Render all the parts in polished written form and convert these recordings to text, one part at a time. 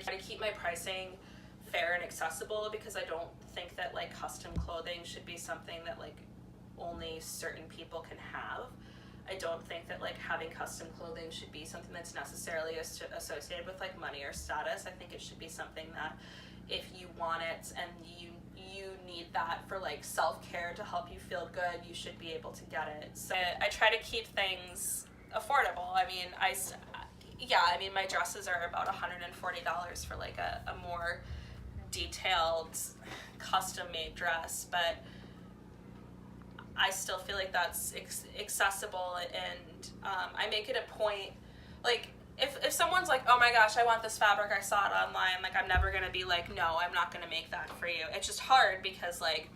try to keep my pricing fair and accessible, because I don't think that like custom clothing should be something that like only certain people can have. I don't think that like having custom clothing should be something that's necessarily associated with like money or status. I think it should be something that if you want it and you need that for like self-care to help you feel good, you should be able to get it. So I try to keep things affordable. I mean, my dresses are about $140 for like a more detailed custom made dress, but I still feel like that's accessible, and I make it a point, like, if someone's like, oh my gosh, I want this fabric, I saw it online, like, I'm never gonna be like, no, I'm not gonna make that for you. It's just hard because, like,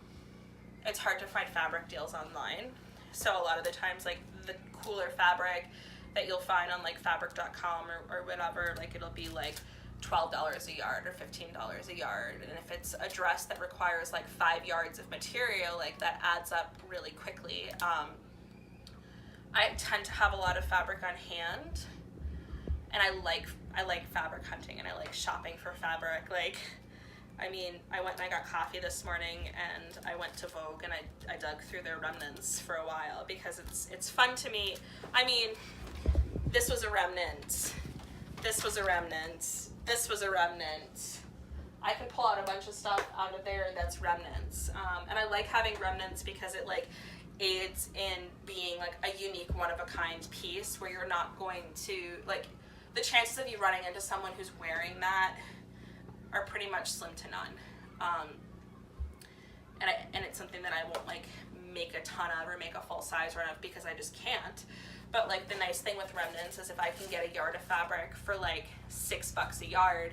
it's hard to find fabric deals online. So a lot of the times, like, the cooler fabric that you'll find on, like, fabric.com or whatever, like, it'll be, like, $12 a yard or $15 a yard, and if it's a dress that requires like 5 yards of material, like that adds up really quickly. I tend to have a lot of fabric on hand, and I like fabric hunting, and I like shopping for fabric. Like, I mean, I went and I got coffee this morning, and I went to Vogue and I dug through their remnants for a while because it's fun to me. I mean, this was a remnant. This was a remnant. This was a remnant. I can pull out a bunch of stuff out of there that's remnants. And I like having remnants because it like aids in being like a unique, one-of-a-kind piece where you're not going to, like, the chances of you running into someone who's wearing that are pretty much slim to none. And it's something that I won't like make a ton of or make a full size run of because I just can't. But like the nice thing with remnants is if I can get a yard of fabric for like $6 a yard,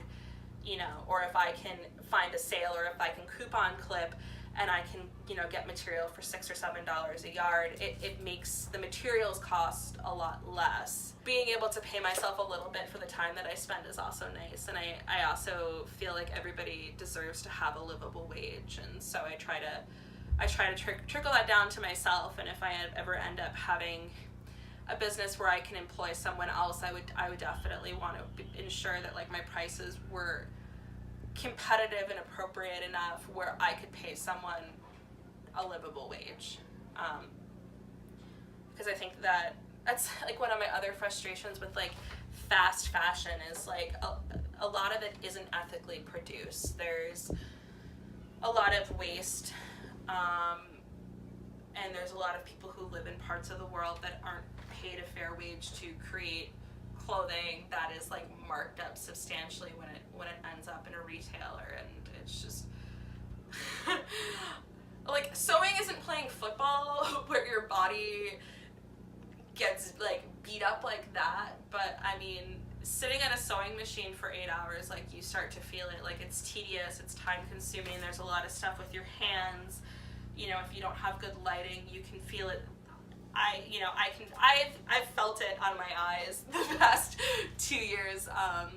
you know, or if I can find a sale, or if I can coupon clip and I can, you know, get material for $6 or $7 a yard, it makes the materials cost a lot less. Being able to pay myself a little bit for the time that I spend is also nice, and I also feel like everybody deserves to have a livable wage, and so I try to trickle that down to myself. And if I ever end up having a business where I can employ someone else, I would definitely want to ensure that like my prices were competitive and appropriate enough where I could pay someone a livable wage. Because I think that's like one of my other frustrations with like fast fashion is like a lot of it isn't ethically produced. There's a lot of waste, and there's a lot of people who live in parts of the world that aren't paid a fair wage to create clothing that is like marked up substantially when it ends up in a retailer, and it's just like sewing isn't playing football where your body gets like beat up like that, but I mean, sitting at a sewing machine for 8 hours, like you start to feel it, like it's tedious, it's time consuming, there's a lot of stuff with your hands, you know, if you don't have good lighting, you can feel it. I've felt it on my eyes the past 2 years. I've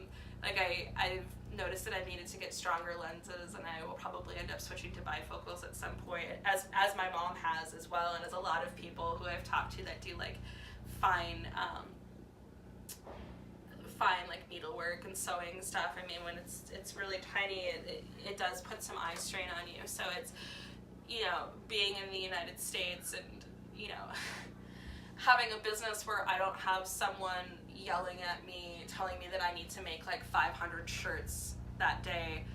noticed that I needed to get stronger lenses, and I will probably end up switching to bifocals at some point, as my mom has as well, and as a lot of people who I've talked to that do like fine like needlework and sewing stuff. I mean, when it's really tiny, it does put some eye strain on you. So it's, you know, being in the United States and, you know, having a business where I don't have someone yelling at me, telling me that I need to make like 500 shirts that day.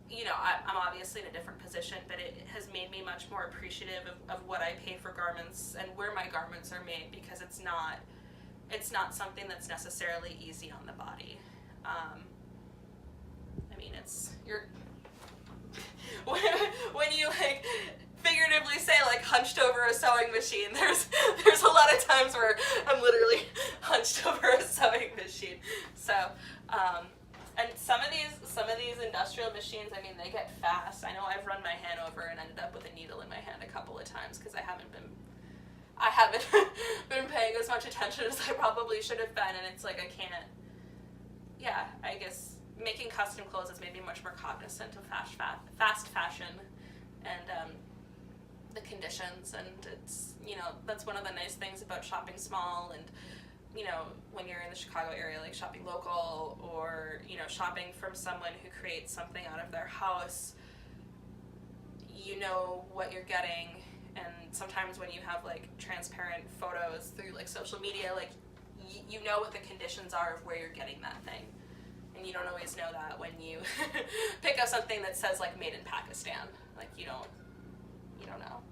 You know, I'm obviously in a different position, but it has made me much more appreciative of what I pay for garments and where my garments are made, because it's not something that's necessarily easy on the body. I mean, when you like figuratively say like hunched over a sewing machine, there's a lot of times where I'm literally hunched over a sewing machine. So and some of these industrial machines, I mean, they get fast. I know I've run my hand over and ended up with a needle in my hand a couple of times because I haven't been paying as much attention as I probably should have been, and it's like I can't. Yeah, I guess making custom clothes has made me much more cognizant of fast fashion and the conditions, and it's, you know, that's one of the nice things about shopping small, and, you know, when you're in the Chicago area, like shopping local, or, you know, shopping from someone who creates something out of their house, you know what you're getting. And sometimes when you have like transparent photos through like social media, like you know what the conditions are of where you're getting that thing. And you don't always know that when you pick up something that says like made in Pakistan. Like you don't know.